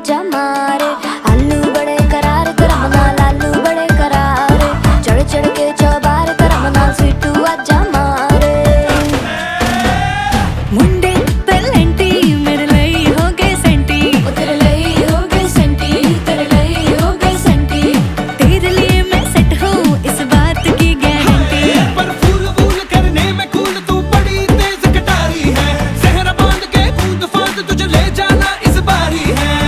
आजा मारे आलू बड़े करार करम नाल आलू बड़े करार चढ़ चढ़ के चौबार करम नाल स्वीटू आजा मारे मुंडे पेलेंटी मेरे ਲਈ ਹੋ ਗਏ ਸੈਂਟੀ ओ तेरे ਲਈ हो गए सेंटी तेरे ਲਈ हो गए सेंटी तेरे लिए मैं सेट हूँ इस बात की गारंटी पर फूल फूल करने में कूल तू बड़ी तेज कटारी है सहरा बांध के कूद फांद तुझे ले जाना इस बारी है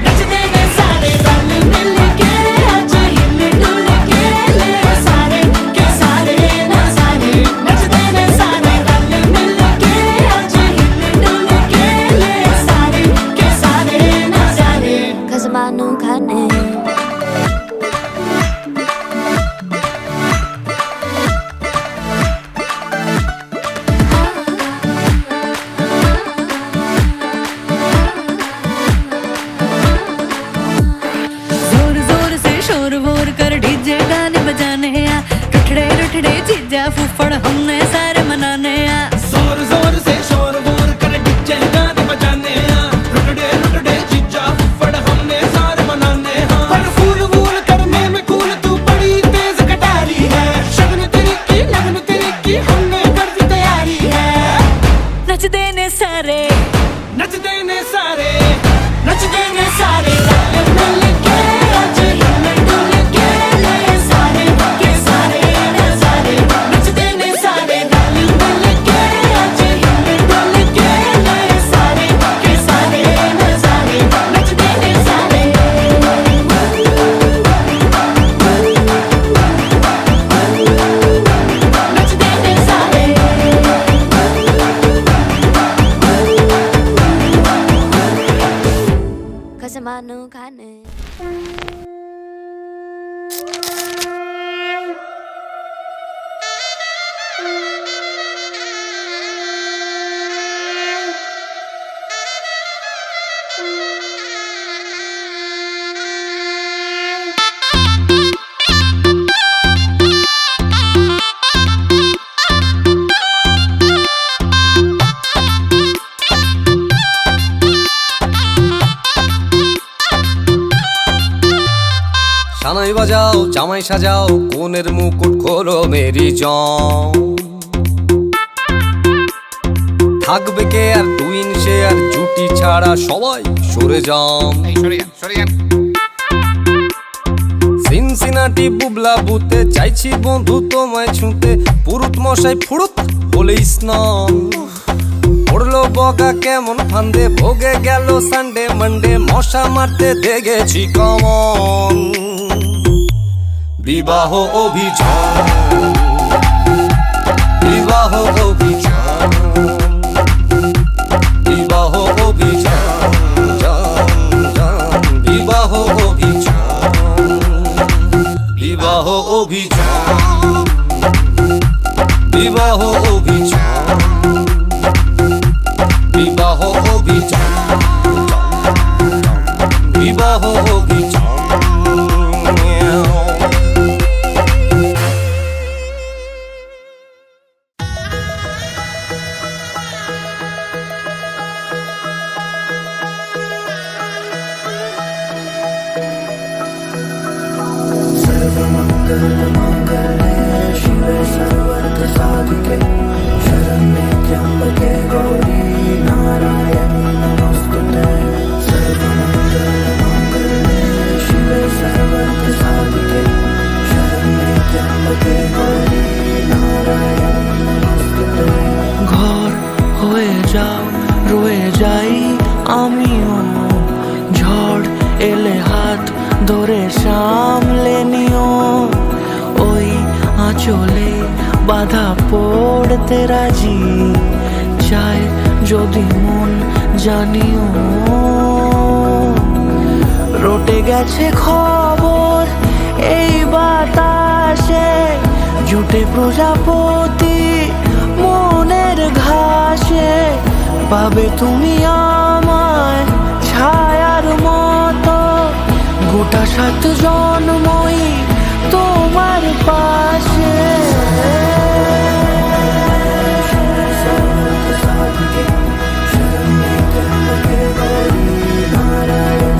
नचते ने सारे रल मिल के आज हिल डुल के ले सारे के सारे नजारे नचते ने सारे रल मिल के आज हिल डुल के ले सारे के सारे नजारे खजमानू खाने जोर जोर से शोर वोर कर डीजे गाने बजाने आ रुठड़े रुठड़े जीजा फूफड़ हमने सारे मनाने आ जोर जोर से शोर वोर कर डीजे गाने बजाने हैं रुकड़े रुकड़े जीजा फुफड़ हमने सारे मनाने हैं पर फूल फूल करने में कूल तू बड़ी तेज कटारी है शगन तेरी की लगन तेरी की हमने कर दी तैयारी है नचदे ने सारे नचते ने सारे नचते ने सारे रल मिल के आज हिल डुल के ले सारे के सारे नजारे नचते ने सारे रल मिल के आज हिल डुल के ले सारे के सारे नजारे नचते ने सारे नचते ने सारे खजमानू खाने সানাই বাজাও জামাই সাজাও কোনের মুকুট খোলো মেরি জং থাকবে কে আর টুইন সে আর জুটি ছাড়া সবাই সরে যাম সিনসিনাটি বুবলা বুতে চাইছি বন্ধু তোমায় ছুঁতে পুরুত মশাই ফুরুত বলে স্নান পড়লো বগা কেমন ফান্দে ভোগে গেল সানডে মানডে মশা মারতে দেখেছি কমন বিবাহ অভিযান বিবাহ অভিযান বিবাহ অভিযান বিবাহ অভিযান বিবাহ অভিযান বিবাহ অভিযান বিবাহ অভিযান বিবাহ অভিযান ঘর হয়ে যাও রয়ে যাই আমিও ঝড় এলে হাত ধরে সামলে নিও ওই আঁচলে বাধা পড়তে রাজি চায় যদি মন জানিও রটে গেছে খবর এই বাতাসে জুটে প্রজাপতি মনের ঘাসে পাবে তুমি আমায় ছায়ার মতো গোটা 7 জন্মই তোমার পাশে নারায়ণ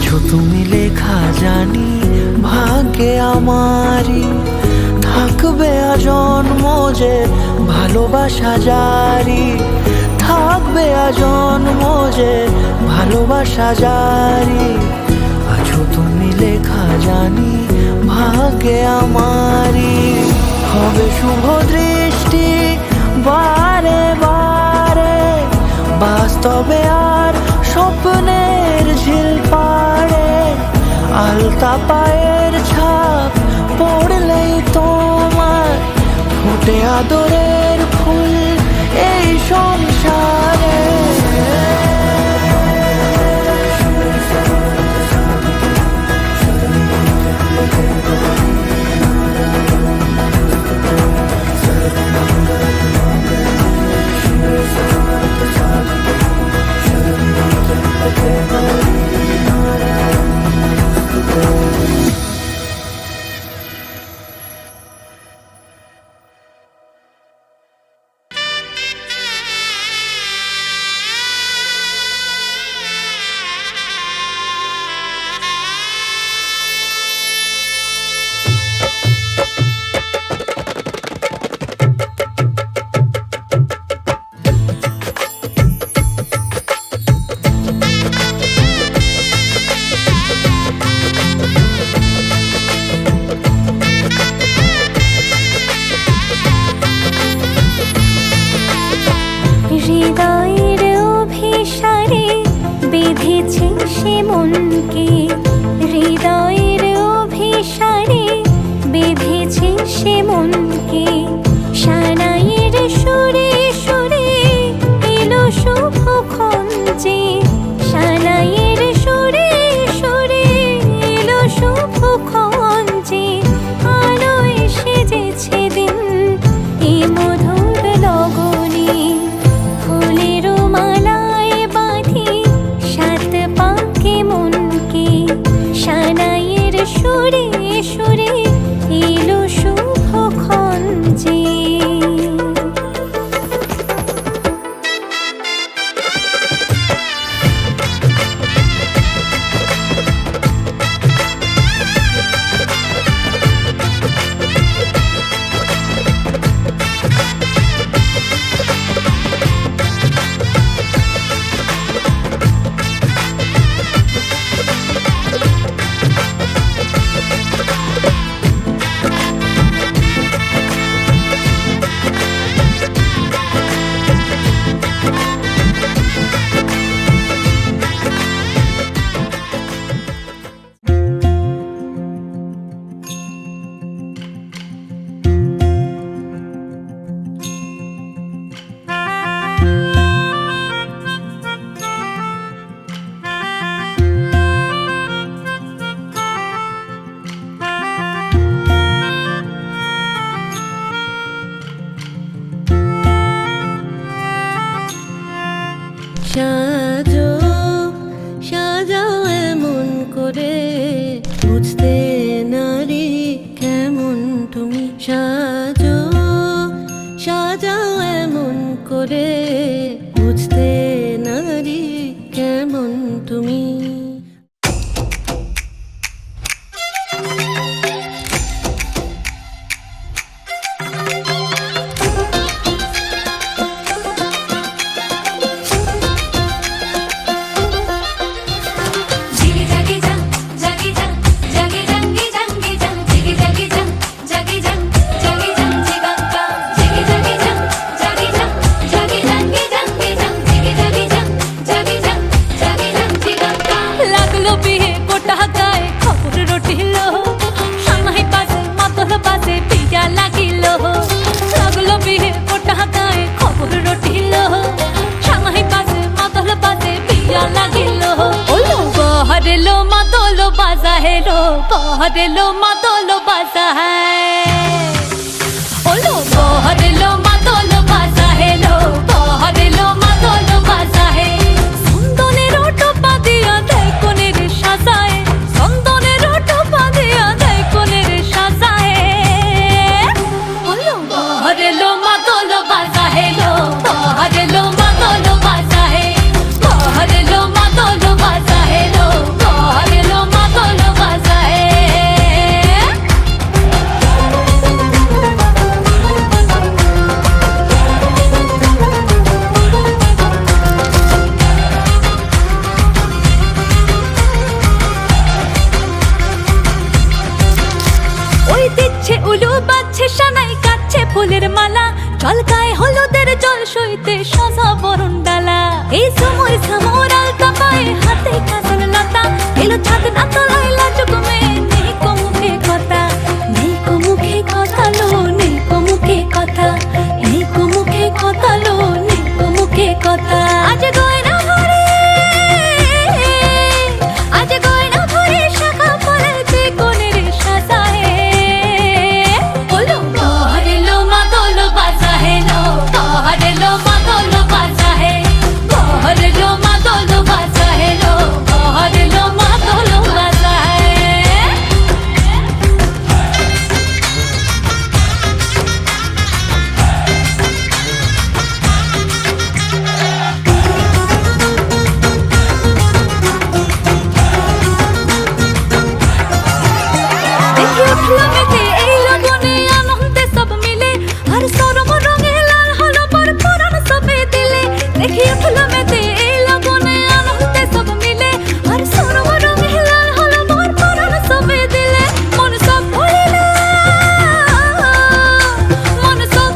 আছো তুমি লেখা জানি ভাগ্যে আমারই, থাকবে আজন্ম যে ভালোবাসা জারি, থাকবে আজন্ম যে ভালোবাসা জারি। আছো তুমি লেখা জানি ভাগ্যে আমারই, হবে শুভ দৃষ্টি বারে বারে, বাস্তবে আর স্বপ্নের ঝিল পাড়ে, আলতা পায়ের ছাপ পড়লেই তোমার ফোটে আদরের ফুল এই সংসারে। হৃদয়ের অভিসারে বেঁধেছে সে মনকে, হৃদয়ের অভিসারে বেঁধেছে সে মনকে, সানাইয়ের সুরে সুরে এলো শুভক্ষণ যে, সানাইয়ের সুরে সুরে এলো শুভক্ষণ যে, আলোয় সেজেছে দিন এ মধুর লগনে, ফুলের মালায় বাঁধি সাত পাকে মনকে, সানাইয়ের সুরে সুরে এলো শুভক্ষণ যে। সাজো সাজাও এমন করে, বুঝতে নারী কেমন তুমি, সাজো সাজাও এমন করে, বুঝতে নারী কেমন তুমি। बहरेलो मादलो बाजा है रो, बहरेलो मादलो बाजा है, ओलो बहरेलो मादलो बाजा है रो, बहरेलो मादलो बाजा है। संदनेर टोपा दिया देय कोनेर साजाए, संदनेर टोपा दिया देय कोनेर साजाए, ओलो बहरेलो मादलो बाजा है रो, बहरेलो मादलो बाजा है, बहरेलो मादलो बाजा है रो, बहरे চল গায়ে হলুদের জল সইতে সাজা বরণ ডালা এই সময় সামর আলতা পায়ে হাতে কাজল লতা এলো ছাদ না তলায় লাজুক মেয়ে নেই কো মুখে কথা নেই কো মুখে কথা লো নেই কো মুখে কথা নেই কো মুখে কথা লো নেই কো মুখে কথা আজ গয়না ভরে আজ গয়না ভরে শাখা পড়েছে কোনের সাজায় বলো বহরেলো মাদল বাজা হে লো বহরেলো মাদল বাজা হে বহরেলো মাদল বাজা হে লো বহরেলো মাদল বাজা হে দেখি উঠলো মেতে এই লগনে আনন্দে সব মিলে আর সরম রঙে লাল হলো পর পরাণ সবে দিলে দেখি উঠলো মেতে এই লগনে আনন্দে সব মিলে আর সরম রঙে লাল হলো পর পরাণ সবে দিলে মন সব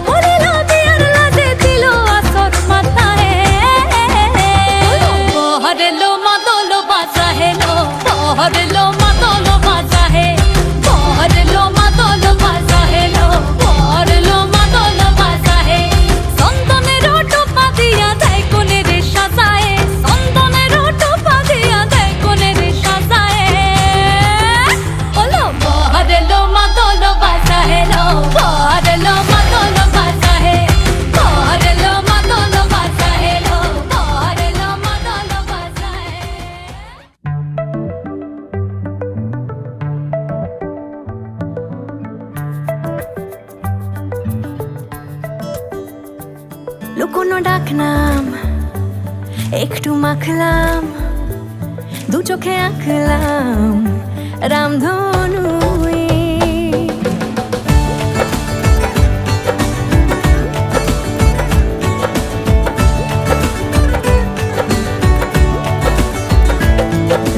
ভরিল বিয়ার লাজে দিল আসর মাথায় বহরেলো মাদল বাজা হে লো বহরেলো মাদল বাজা হে বহরেলো মাদল বাজা হে লো বহরেলো মাদল বাজা হে চন্দনের টোপা দিয়া দেয় কোনের সাজায় চন্দনের টোপা দিয়া দেয় কোনের সাজায় বলো বহরেলো মাদল বাজা হে লো বহরেলো মাদল বাজা হে বহরেলো মাদল বাজা হে লো বহরেলো মাদল বাজা হে লুকোনো ডাকনাম একটু মাখলাম দু চোখে আঁকলাম রামধনু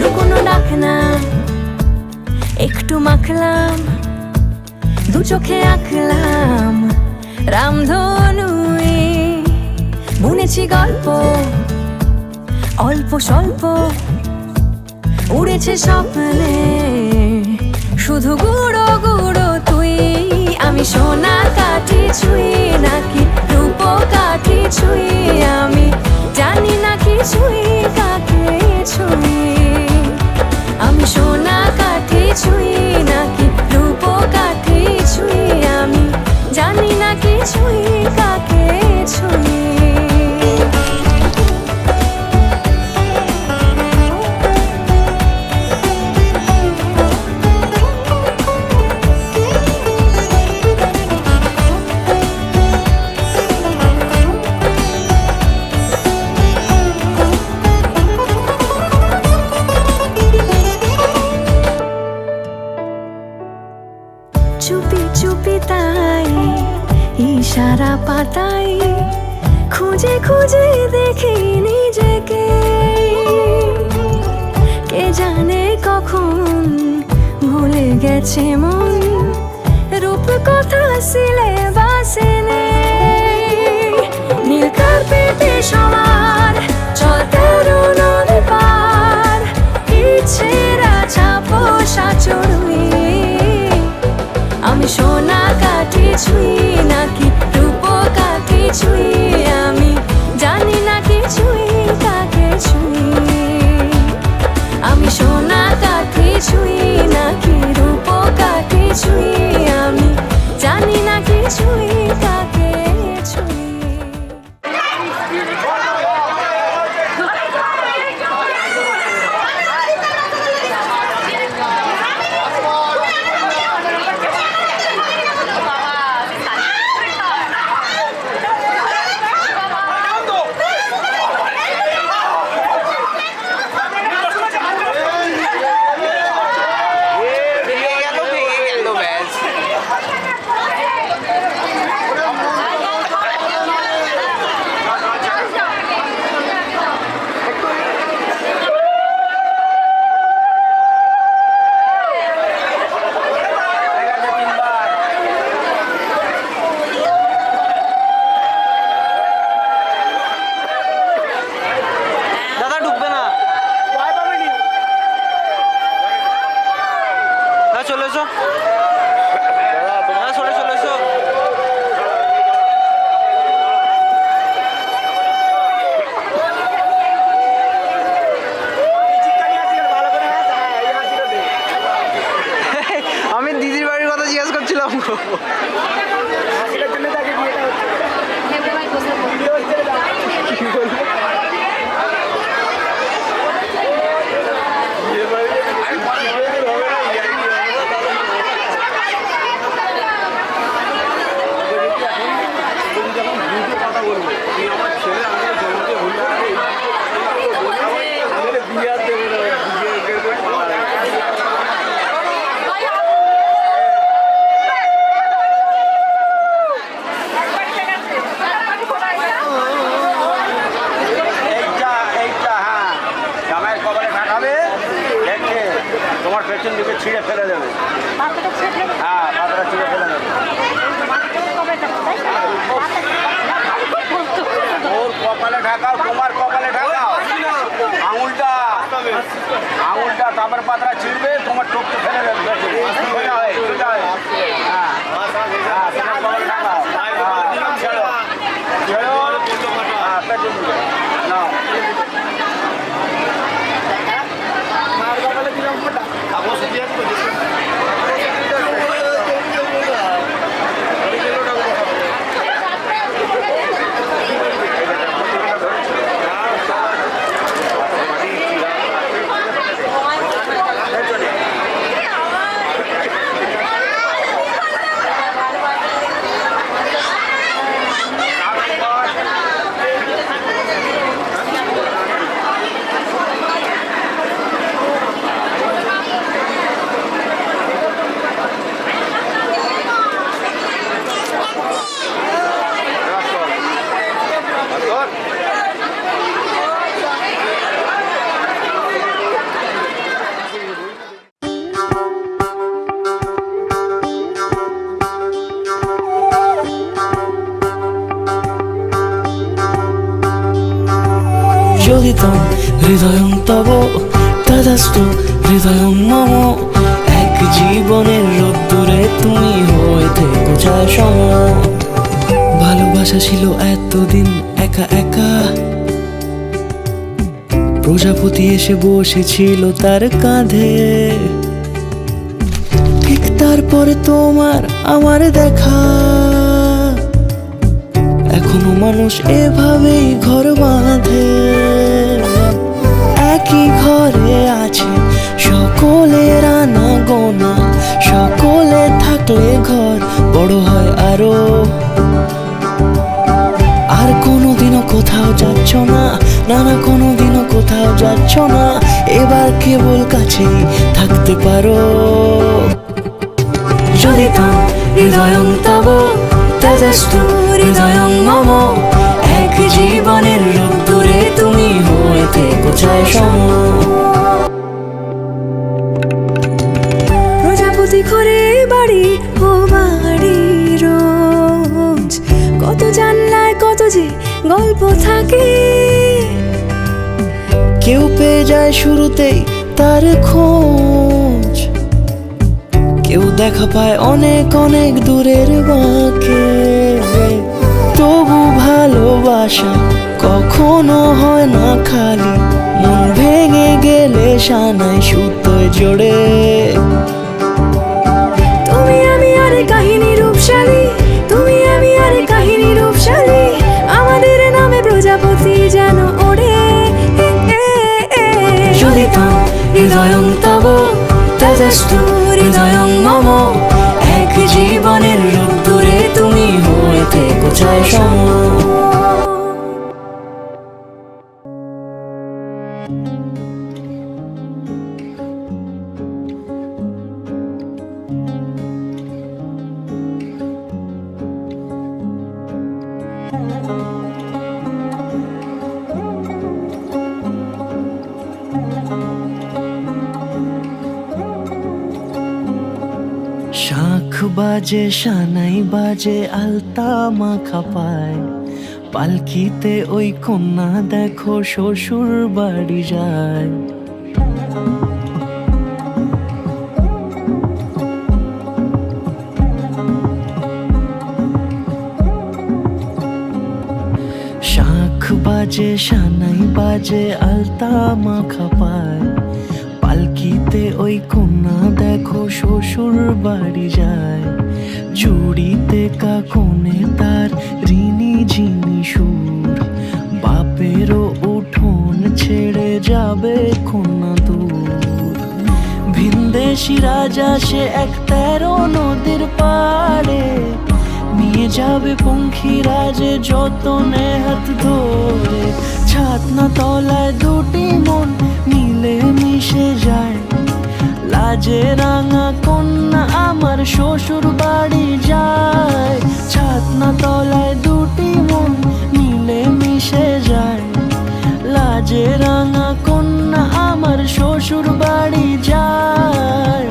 লুকোনো ডাকনাম একটু মাখলাম দু চোখে আঁকলাম রামধনু বুনেছি গল্প অল্প স্বল্প উড়েছে স্বপ্নে শুধু গুঁড়ো গুঁড়ো তুই আমি সোনা কাঠি ছুঁই নাকি রূপ কাঠি ছুঁই আমি জানি না কিছুই কাকে ছুঁই আমি সোনা কাঠি ছুঁই নাকি রূপ কাঠি ছুঁই আমি জানি না কিছুই কাকে ছুঁই চুপি চুপি তাই ইশারা পাতাই খুঁজে খুঁজে দেখি নিজেকে কে জানে কখন ভুলে গেছে মন রূপ কথা সিলেবাসে নেই নীল কার্পেটে সবার চলতে নদী পার ইচ্ছেরা ছাপো সাচড়ুই আমি সোনা কাঠি ছুঁই নাকি রূপ কাঠি ছুঁই আমি জানি না কিছুই কাকে ছুঁই আমি সোনা কাঠি ছুঁই নাকি রূপ কাঠি ছুঁই আমি জানি না কিছুই কাকে ছুঁই কিরম করবো? হাসিটার জন্য তাকে বিয়েটা হচ্ছে। কি বলবো? কথা বলবো আমার ছেলে আমাকে জন্মকে ভুলবে বিয়ে দেবে না তোমার পেছন দিকে ছিঁড়ে ফেলে দেবে হ্যাঁ মাথাটা ছিঁড়ে ফেলে দেবে ওর কপালে ঢাকাও তোমার কপালে ঢাকাও আঙুলটা তারপর পাতরা ছিঁড়বে তোমার টোপকে ফেলে দেবে সোজা হয়ে হ্যাঁ তোমার কপালে ঢাকাও ছেড়ো হ্যাঁ পেছন দিকে নাও যোগিতং হৃদয়ং তব তদাস্তু হৃদয়ং মম এক জীবনের রোদ্দুরে তুমি হয়ে থেকো ছায় সম ভালোবাসা ছিল এতদিন একা একা প্রজাপতি এসে বসেছিল তার কাঁধে ঠিক তারপরে তোমার আমার দেখা এখনো মানুষ এভাবেই ঘর বাঁধে একই ঘরে আছে সকলের আনা গোনা সকলে থাকলে ঘর বড় হয় আরো আর কোনোদিনও কোথাও যাচ্ছ না না কোনোদিনও কোথাও যাচ্ছ না এবার কেবল কাছেই থাকতে পারো যদি তো হৃদয়ং তব তদস্তু হৃদয়ং মম এক জীবনের রোদ্দুরে তুমি হয়ে থেকো ছায় সম প্রজাপতি ঘরে বাড়ি ও বাড়ি রোজ কত জানলায় কত যে গল্প থাকে কেউ পেয়ে যায় শুরুতেই তার খোঁজ কেউ দেখা পায় অনেক অনেক দূরের বাঁকে তবু ভালোবাসা কখনো হয় না খালি মন ভেঙে গেলে সানাই সুতোয় জোড়ে তুমি আমি আর কাহিনী রূপশালী তুমি আমি আর কাহিনী রূপশালী আমাদের নামে প্রজাপতি যেন ওড়ে যদি তো হৃদয়ং তব তদস্তু হৃদয়ং মম এক জীবনের রোদ্দুরে তুমি হয়ে থেকো ছায় সম শাঁখ বাজে সানাই বাজে আলতা মাখা পায় পালকিতে ওই কন্যা দেখো শ্বশুর বাড়ি যায় শাঁখ বাজে সানাই বাজে আলতা মাখা পায় পালকিতে ওই ওই কন্যা দেখো শ্বশুর বাড়ি যায়, জুড়িতে কাকনে তার ঋণী ঝিনি সুর। বাপেরও উঠোন ছেড়ে যাবে কন্যা দূর। ভিনদেশি রাজা সে এক 13 নদীর পাড়ে, নিয়ে যাবে পঙ্খিরাজে যতনে হাত ধরে। ছাতনা তলায় দুটি মন মিলে মিশে যায়, লাজে রাঙা কন্যা আমার শ্বশুর বাড়ি যায়। ছাতনা তলায় দুটি মন মিলে মিশে যায়, লাজে রাঙা কন্যা আমার শ্বশুর বাড়ি যায়।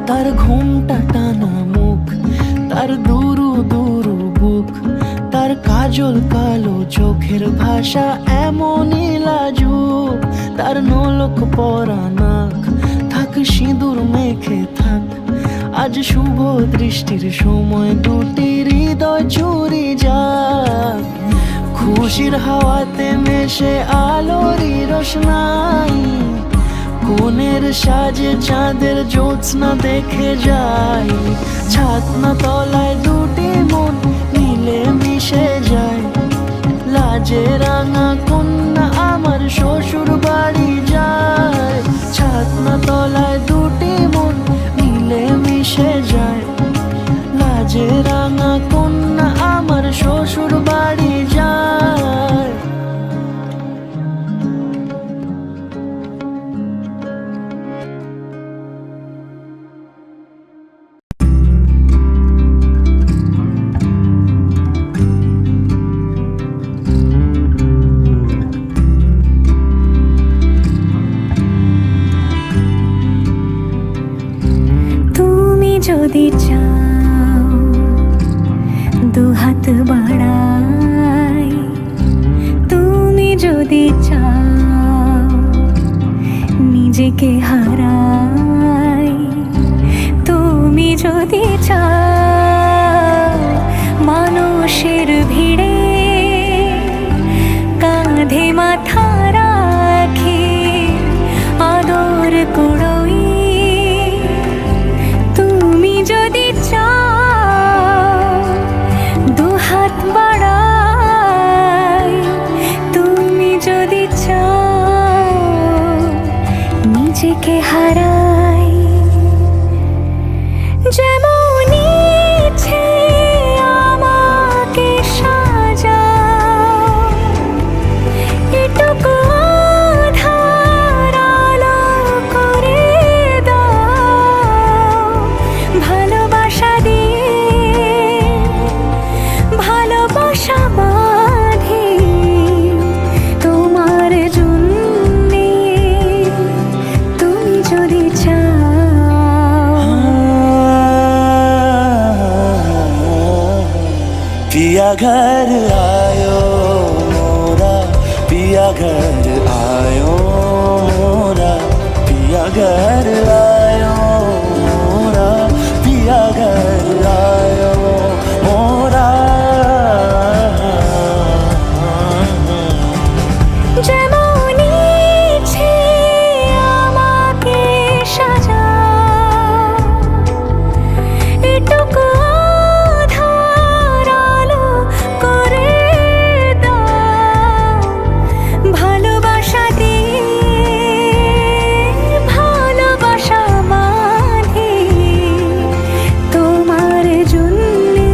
তার ঘুমটা টানা মুখ, তার দুরু দুরু বুক, তার কাজল কালো চোখের ভাষা এমনই লাজুক। তার নোলক পরা নাক, থাক সিঁদুর মেখে থাক। আজ শুভ দৃষ্টির সময় দুটি হৃদয় চুরি যাক। খুশির হাওয়াতে মেশে আলোরই রোশনাই, কোণের সাজে চাঁদের জ্যোৎস্না দেখে যাই। ছাতনা তলায় দুটি মন মিলে মিশে যায়, লাজে রাঙা কন্যা আমার শ্বশুর বাড়ি যায়। ছাতনা তলায় দুটি মন মিলে মিশে যায়, লাজে রাঙা কন্যা আমার শ্বশুর বাড়ি যায়। যদি চাও দুহাত বাড়াই, তুমি যদি চাও নিজেকে হারাই, তুমি যদি চাও মানুষের ভিড়ে কাঁধে মাথা রাখি আদর কুড়োই, যদি চাও দুহাত বাড়াই, তুমি যদি চাও নিজেকে হারাই। যেমন ইচ্ছে আমাকে সাজাও, এটুকু আধার আলো করে দাও। ভালোবাসা দিয়ে ভালোবাসা বাঁধি তোমার জন্যে, তুমি যদি চাও। पिया घर आयो मोरा, पिया घर आयो मोरा, पिया घर आयो मोरा, पिया घर आयो मोरा। যেমন ইচ্ছে আমাকে সাজাও, এটুকু আধার আলো করে দাও। ভালোবাসা দিয়ে ভালোবাসা বাঁধি তোমার জন্যে,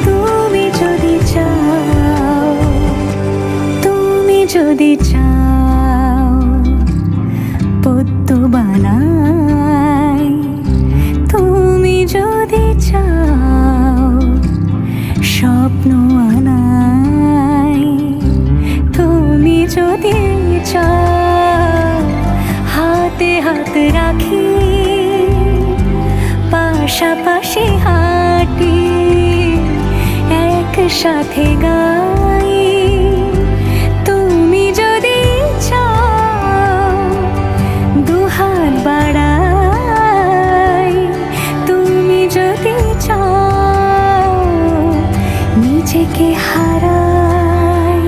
তুমি যদি চাও, তুমি যদি চাও পদ্ম বানাই, তুমি যদি চাও স্বপ্ন আনাই, তুমি যদি চাও হাতে হাত রাখি পাশাপাশি হাঁটি একসাথে গাই, তুমি যদি চাও দুহাত বাড়াই, তুমি যদি চাও তোকে হারাই।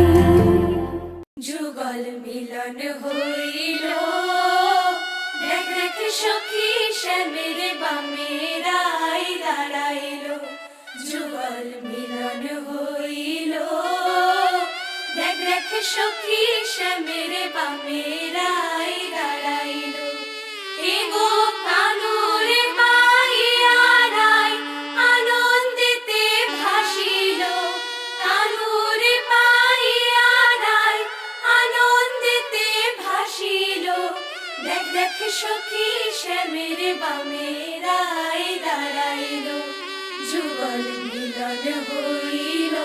যুগল মিলন হইল, দেখ দেখ সখী শ্যামের বামে রাই দাঁড়াইল। যুগল মিলন হইল, দেখ দেখ সখী শ্যামের বামে রাই দাঁড়াইল। এগো কানুরে পাইয়া রাই আনন্দেতে ভাসিল। কানুরে পাইয়া রাই আনন্দেতে ভাসিল। দেখ দেখ সখী শ্যামের বামে রাই দাঁড়াইল। যুগল মিলন হইল,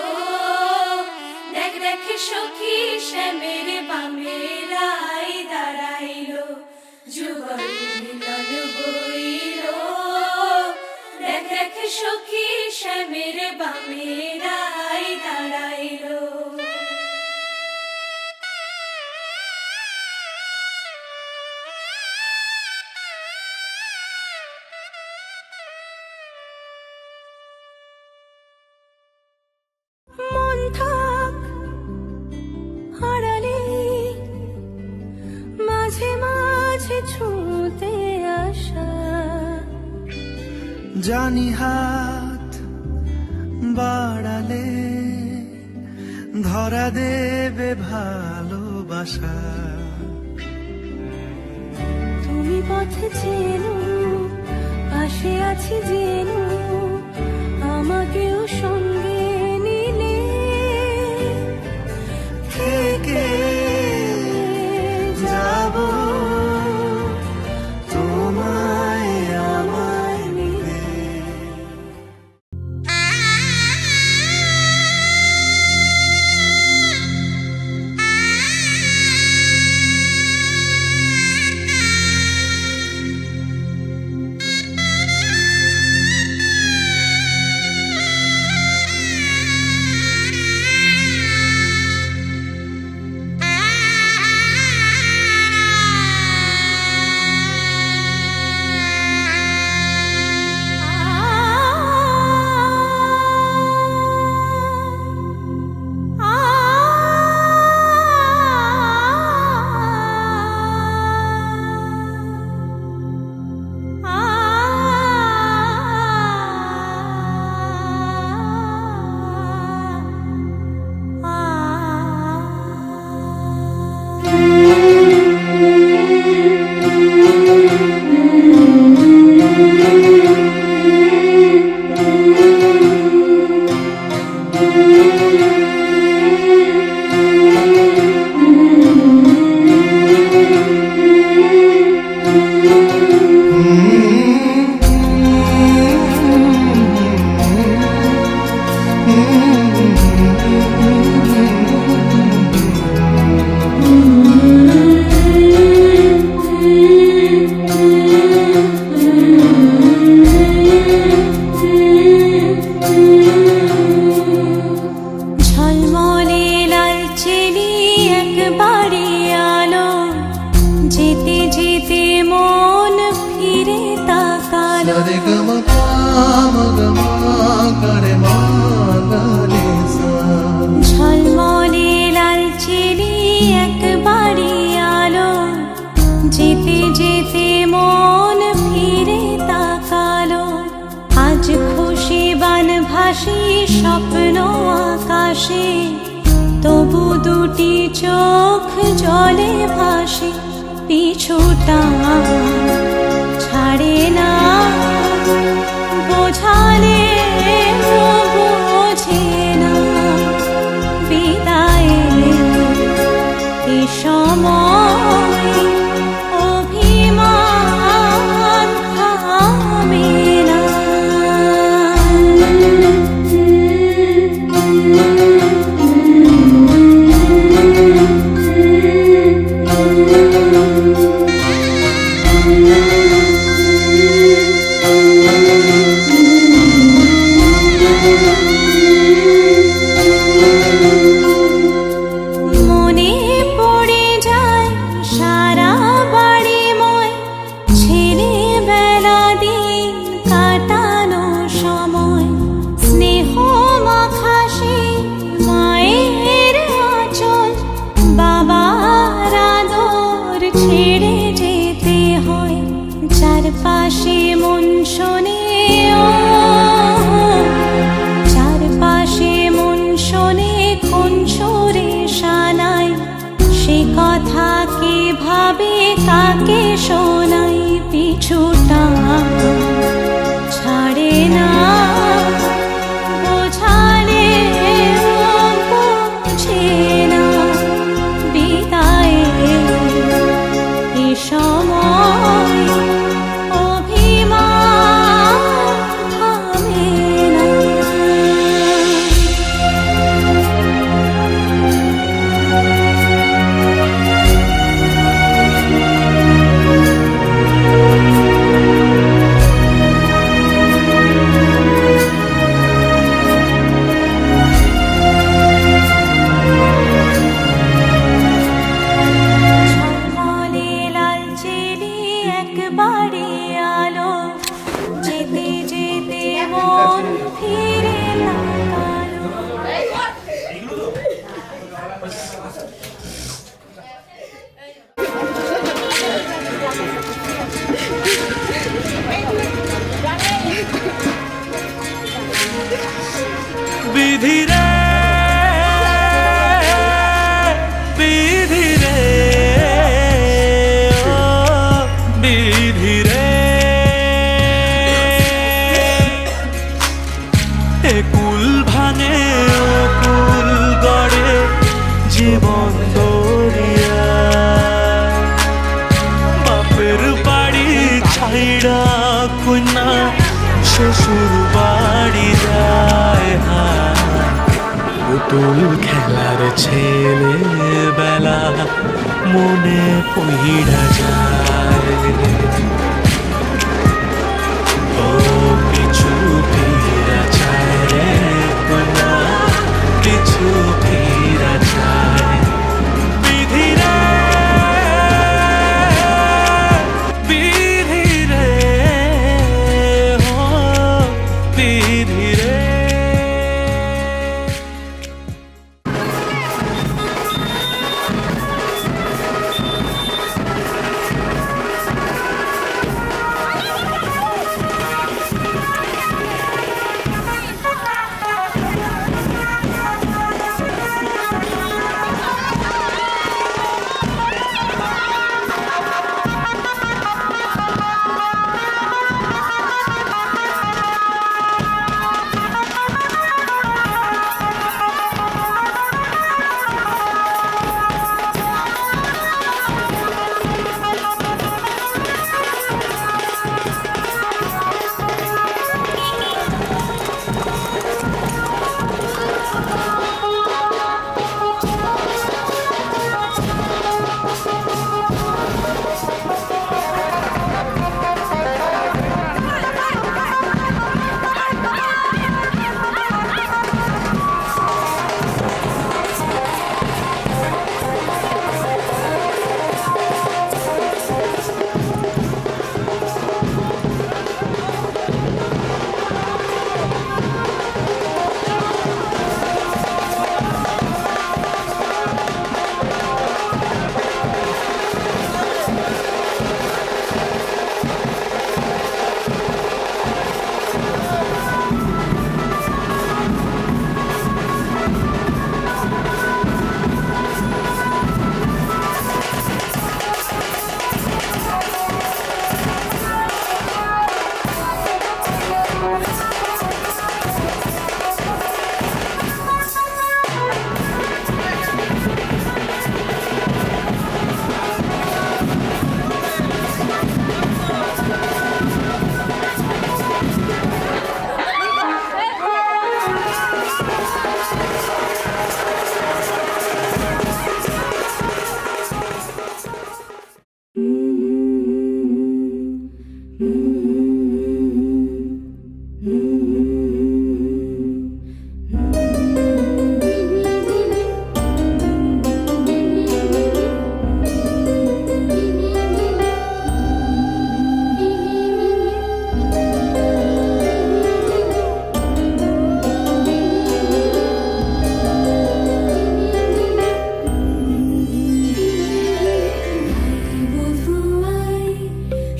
দেখ দেখ সখী শ্যামের বামে রাই দাঁড়াইল। যুগল মিলন হইল, দেখ দেখ সখী শ্যামের বামে রাই দাঁড়াইল। মন থাক আড়ালে, মাঝে মাঝে ছুঁতে আসা। জানি হাত বাড়ালে ধরা দেবে ভালোবাসা। তুমি পথে চেনো, পাশে আছি জেনো, আমাকেও সঙ্গে নিলে থেকে যাব তোমায় আমায় মিলে। ঝলমলে লালচেরি একবারে আলো, যেতে যেতে মন ফিরে তাকালো। আজ খুশি বান ভাসি স্বপ্ন আকাশে, তবু দুটি চোখ জলে ভাসে। পিছুটা ছাড়ে না, বোঝালে বোঝে না। বিদায়ের এ সময় অভিমান থামে না। ফিরে তাকালো বিধি রে বিধি রে ও বিধি রে এ কুল ভাঙে ও কুল গড়ে জীবন দরিয়া বাপের বাড়ি ছাইড়া কন্যা শ্বশুর বাড়ি যায় পুতুল খেলার ছেলে বেলা মনে পইড়া যায় ও পিছু ফিরা যায় রে কন্যা পিছু ফিরা যায় বিধি রে বিধি রে ও বিধি রে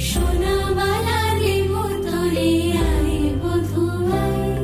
সোনামালা দেব তোরে আয় বধুয়ায়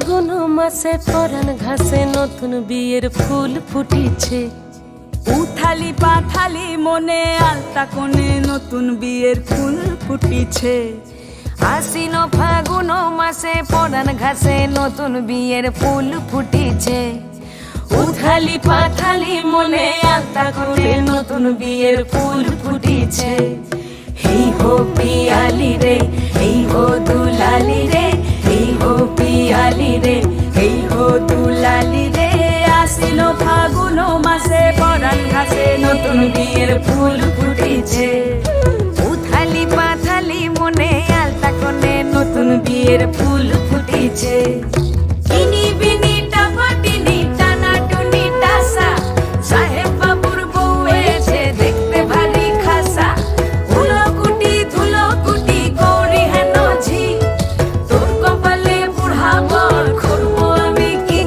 ফাগুন মাসে পরাণ ঘাসে নতুন বিয়ের ফুল ফুটিছে। উথালি পাথালি মনে আলতা কোণে নতুন বিয়ের ফুল ফুটিছে। আশ্বিন ফাগুন মাসে পরাণ ঘাসে নতুন বিয়ের ফুল ফুটিছে। উথালি পাথালি মনে আলতা কোণে নতুন বিয়ের ফুল ফুটিছে। হেই হো পিয়ালি রে, এই হো দুলালি রে, এই হো পিয়ালি রে, এই হো দুলালি রে। আসিল ফাগুন মাসে পরাণ ঘাসে নতুন বিয়ের ফুল ফুটিছে। উথালি পাথালি মনে আলতা কোণে নতুন বিয়ের ফুল ফুটিছে। ইনি বিনি টাপাটিনি টানা টুনি টাসা, সাহেব বাবুর বউ এসে দেখতে ভারী খাসা। ধুলো কুটি গৌরী হেন ঝি, তোর কপালে বুড়া বর করবো আমি কি।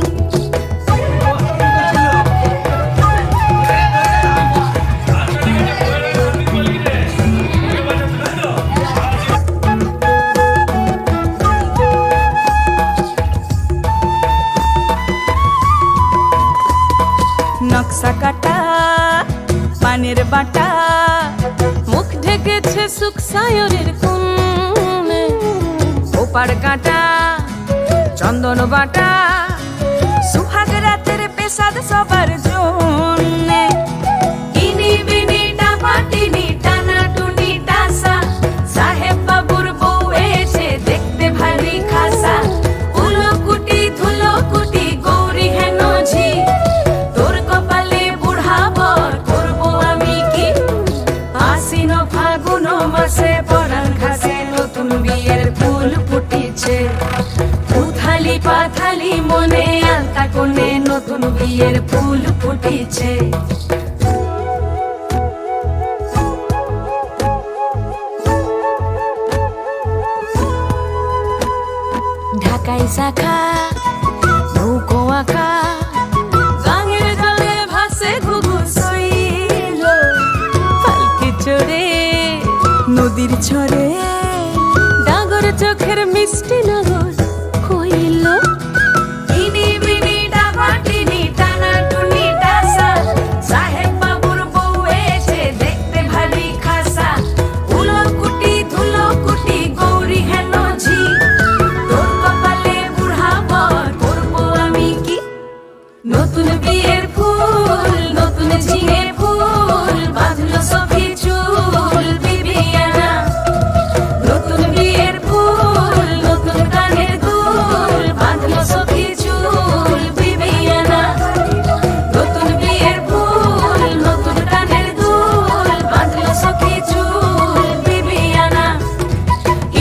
নকশা কাটা পানের বাটা, মুখ ঢেকেছে সুখ সায়রের কোণে। ওপার কাটা চন্দন বাটা, সুহাগ রাতের পেশাদ সবার জন্যে। ইনি বিনি টাপাটিনি টানা টুনি টাসা, সাহেব বাবুর বউ এসে দেখতে ভারী খাসা। ধুলো কুটি গৌরী হেন ঝি, তোর কপালে বুড়া বর করবো আমি কি। আশ্বিন ফাগুন মাসে পরাণ ঘাসে নতুন বিয়ের ফুল ফুটিছে। উথালি পাথালি মনে আলতা কোণে নতুন বিয়ের ফুল ফুটিছে। ঢাকাই শাখা নৌকো আঁকা, গাঙের জলে ভাসে ঘুঘু শৈল। পালকি চড়ে নদীর ছড়ে ডাগর চোখের মিষ্টি নগর কইল। ইনি বিনি ডাবাটিনি টানা টুনি টাসা, সাহেব বাবুর বউ এসে দেখতে ভারী খাসা। ধুলো কুটি গৌরী হেন ঝি, তোর কপালে বুড়া বর করবো আমি কি। নতুন বিয়ের ফুল নতুন ঝিঙে ফুল, বাঁধলো সখী চুল বিবিয়ানা। নতুন বিয়ের ফুল নতুন কানের দুল, বাঁধলো সখী চুল বিবিয়ানা। নতুন বিয়ের ফুল নতুন কানের দুল, বাঁধলো সখী চুল বিবিয়ানা।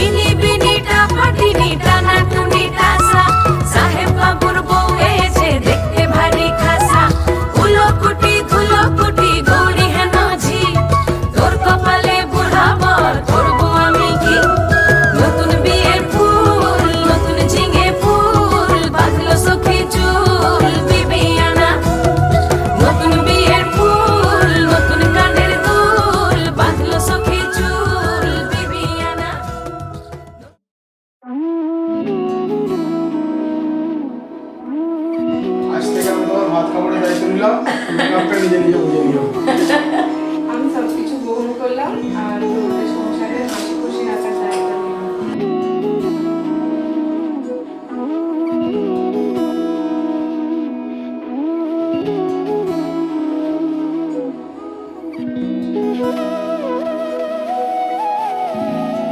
ইনি বিনি টাপাটিনি টানা টুনি টাসা, সাহেব বাবুর বউ এসে দেখতে ভারী খাসা। ধুলো কুটি গৌরী হেন ঝি, তোর কপালে বুড়া বর করবো আমি কি। নতুন বিয়ের ফুল নতুন ঝিঙে ফুল, বাঁধলো সখী চুল বিবিয়ানা। নতুন বিয়ের ফুল নতুন কানের দুল, বাঁধলো সখী চুল বিবিয়ানা। আজ থেকে আমি তোমার ভাত খাবারের দায়িত্ব নিলাম, মেকআপটা নিজে বুঝে নিও। আমি সবকিছু গ্রহণ করলাম আর তোমাদের সংসারে হাসি খুশি রাখার দায়িত্ব নিলাম।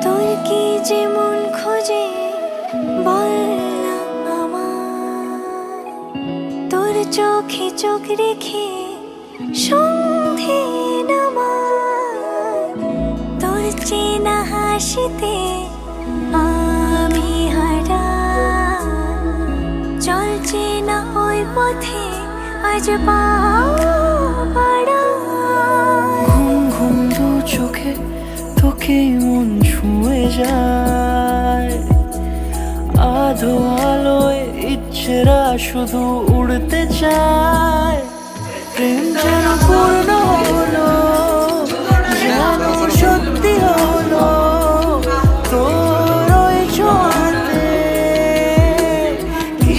তোর কি যে মন খোঁজে বল না আমার, তোর চোখে চোখ রেখে সন্ধে নামার। তোর চেনা হাসিতে আমি হারা, চল চেনা ওই পথে আজ পাড়া। ঘুম ঘুম দু চোখে তোকে মন ছুঁয়ে যায়। আধো আলোয় ইচ্ছেরা শুধু উড়তে চায়। প্রেম যেন পূর্ণ হলো, যেন সত্যি হলো। তোর ওই ছোঁয়াতে কি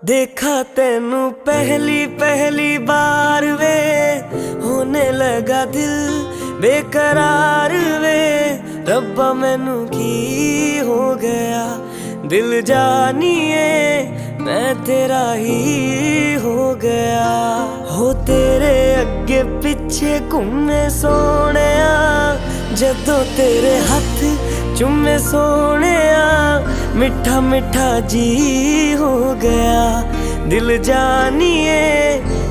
देखा तेनू पहली पहली बार वे, होने लगा दिल बेकरार वे। रब्बा मैनू की हो गया, दिल जानिए मैं तेरा ही हो गया। हो तेरे अगे पिछे घूमे सोने, जदों तेरे हथ चुमे सोने, मिठा मिठा जी हो गया। दिल जानिए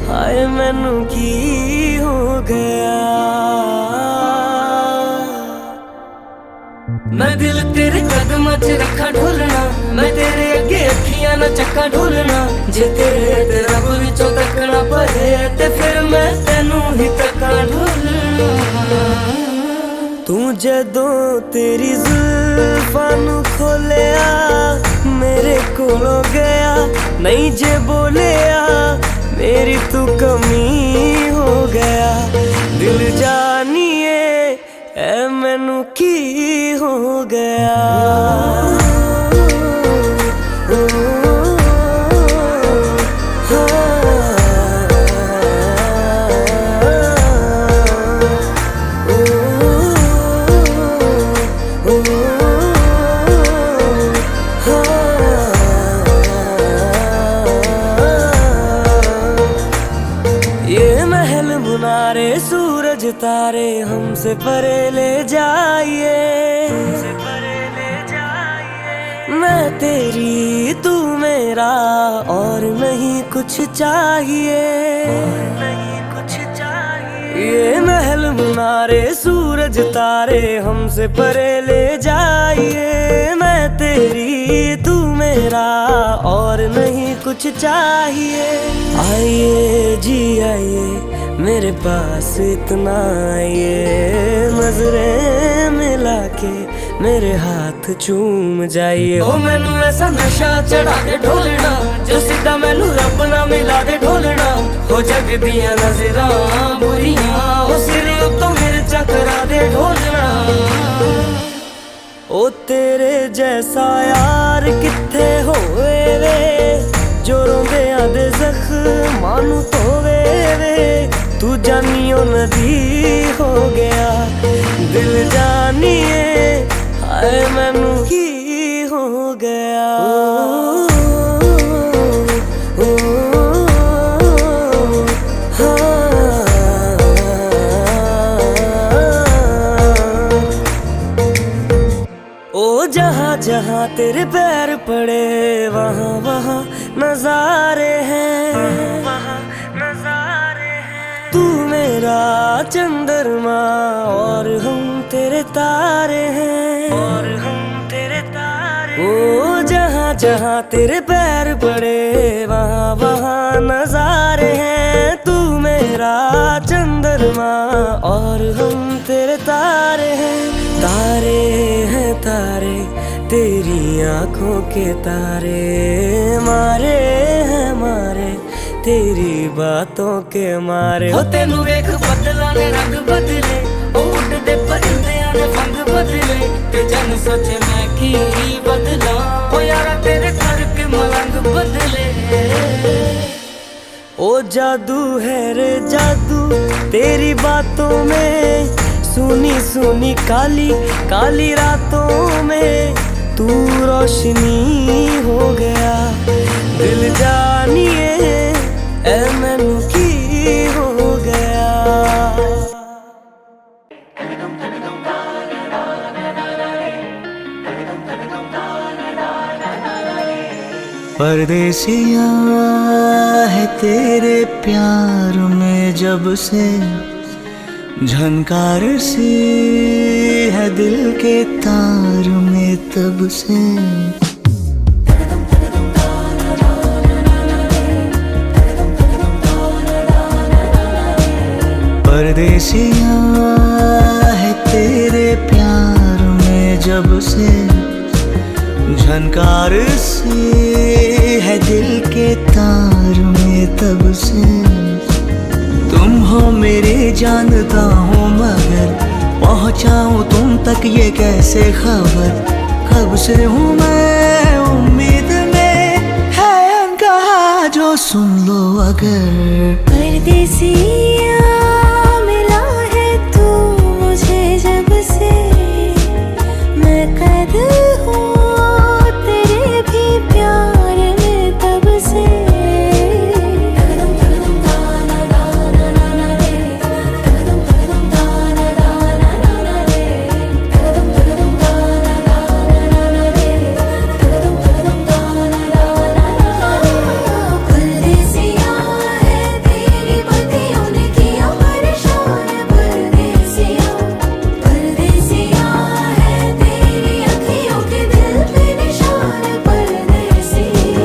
हाय मैनू की हो गया। मैं दिल तेरे कदम च रखा ढोलना, मैं तेरे अगे अखियां ना चक्का ढोलना। जे तेरे ते रब विचों तकना पए ते फिर मैं तेनू ही तक्का ढोलना। तू जदों तेरी जुल्फां नू खोलिया, मेरे कोलों गया नहीं जे बोलिया। मेरी तू कमी हो गया, दिल जानिए ऐ मैनू की हो गया। मुनारे सूरज तारे हमसे परे ले जाइए, मैं तेरी तू मेरा और नहीं कुछ चाहिए। ये महल मुनारे सूरज तारे हमसे परे ले जाइए, मैं तेरी तू मेरा और नहीं कुछ चाहिए। आइए जी आइए मेरे पास इतना आइए, नजरें मिला के मेरे हाथ चूम जाइए। ओ मैनू ऐसा नशा चढ़ा दे ढोलना, जो सीधा मैनू रब ना मिला दे ढोलना। हो जग दियां नजरां बुरियां, ओ सिर उत्तों मेरे चकरा दे ढोलना। ओ तेरे जैसा यार किथे होवे वे, जो रोंदियां दे जख्मां नू धोवे वे। तू जानियो नदी हो गया, दिल जानिए हाय मैनू की हो गया। ओ जहाँ जहाँ तेरे पैर पड़े वहाँ वहाँ नजारे हैं, वहाँ नजारे हैं। तू मेरा चंद्रमा और हम तेरे तारे हैं, और हम तेरे तारे। ओ जहाँ जहाँ तेरे पैर पड़े वहाँ वहाँ नजारे हैं। तू मेरा चंद्रमा और हम तेरे तारे हैं। तारे हैं तारे तेरी आंखों के तारे, मारे हैं मारे तेरी बातों के मारे। हो तेनू वेख बदला ने रंग बदले, उड़दे परिंदियां ने फंग बदले। ते जन सोचे मैं की बदला, ओ यारा तेरे करके मलंग बदले। ओ जादू है रे जादू तेरी बातों में, सुनी सुनी काली काली रातों में तू रोशनी हो गया। दिल जानिए ऐ मैनू की हो गया। परदेसिया है तेरे प्यार में जब से, झनकार सी है दिल के तार में तब से। परदेसिया है तेरे प्यार में जब से, झनकार सी है दिल के तार में तब से। तुम हो मेरे जानता हूँ मगर पहुँचाऊँ तुम तक ये कैसे खबर। कब से हूँ मैं उम्मीद में है अनकहा। सुन लो अगर परदेसिया मिला है तू मुझे जब से मैं कैद हूँ तेरे भी प्यार में तब से परदेसिया है तेरी बत्तियों ने किया परेशान परदेसिया परदेसिया है तेरी अखियों के दिल पे निशान परदेसिया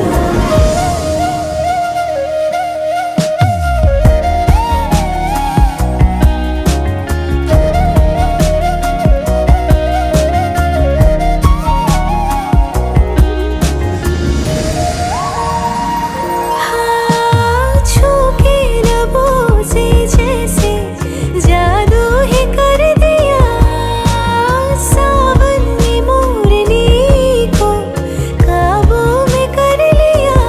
हाँ छू के लबों से जैसे जादू ही कर दिया सावन ने मोरनी को काबू में कर लिया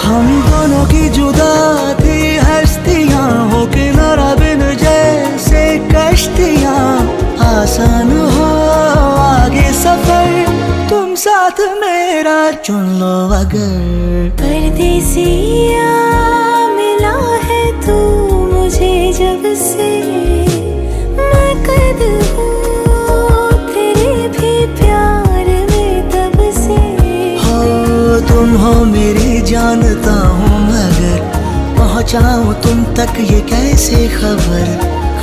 हम दोनों की जुदा थी हस्तियां हो किनारा बिन जैसे कश्तियां आसान हो आगे सफर तुम साथ मेरा चुन लो अगर परदेसिया मिला है तू मुझे जब से मैं कैद हूँ तेरे भी प्यार में तब से हो तुम हो मेरी जानता हूँ मगर पहुँचाऊँ तुम तक ये कैसे खबर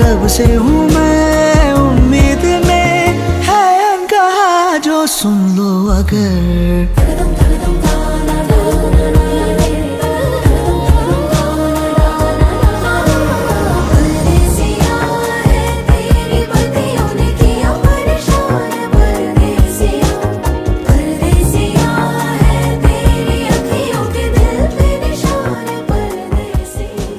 कब से हूँ मैं उम्मीद में है अनकहा जो सुन लो अगर परदेसिया है तेरी बत्तियों ने किया परेशान परदेसिया परदेसिया है तेरी अखियों के दिल पे निशान परदेसिया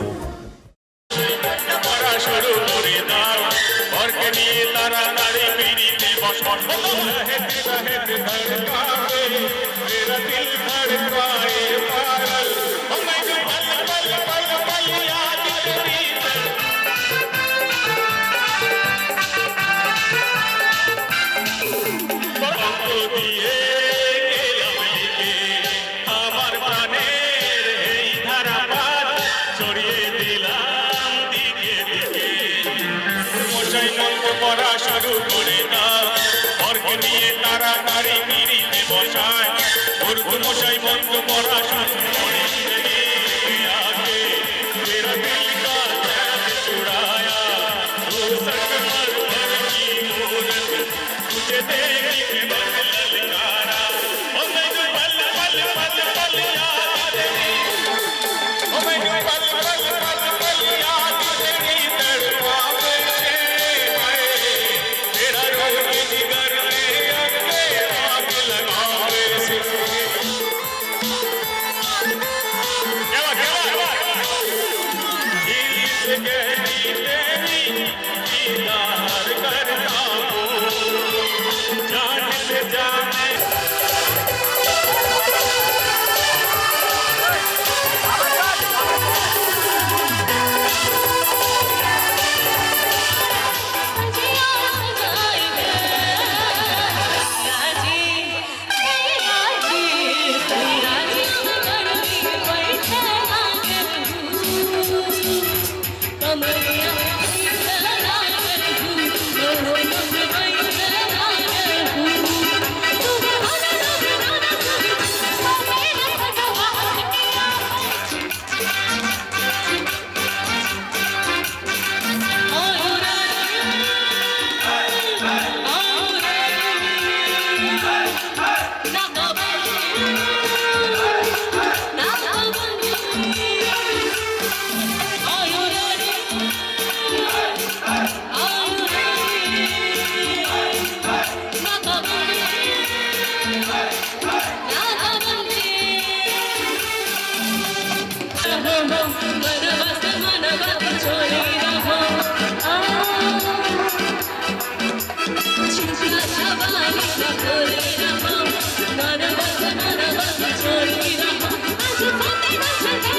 छोड़ी रहा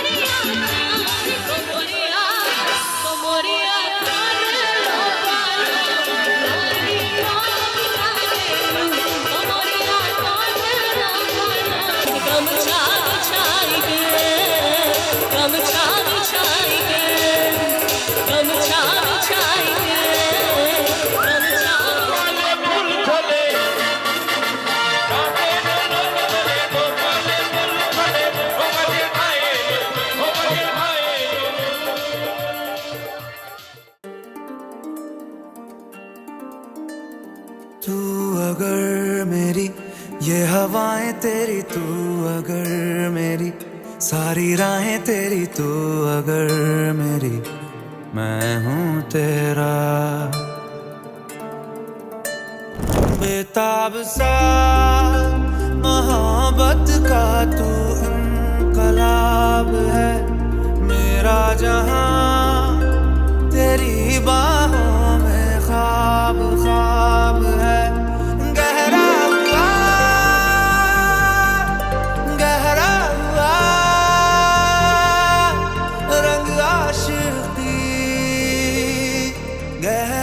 ये हवाएं तेरी तू अगर मेरी, सारी राहें तेरी तू अगर मेरी, मैं हूँ तेरा। बेताब सा मोहब्बत का तू इनकलाब है, मेरा जहां तेरी बाहों में ख्वाब ख्वाब है। गहरा हुआ रंग आशिकी, गहरा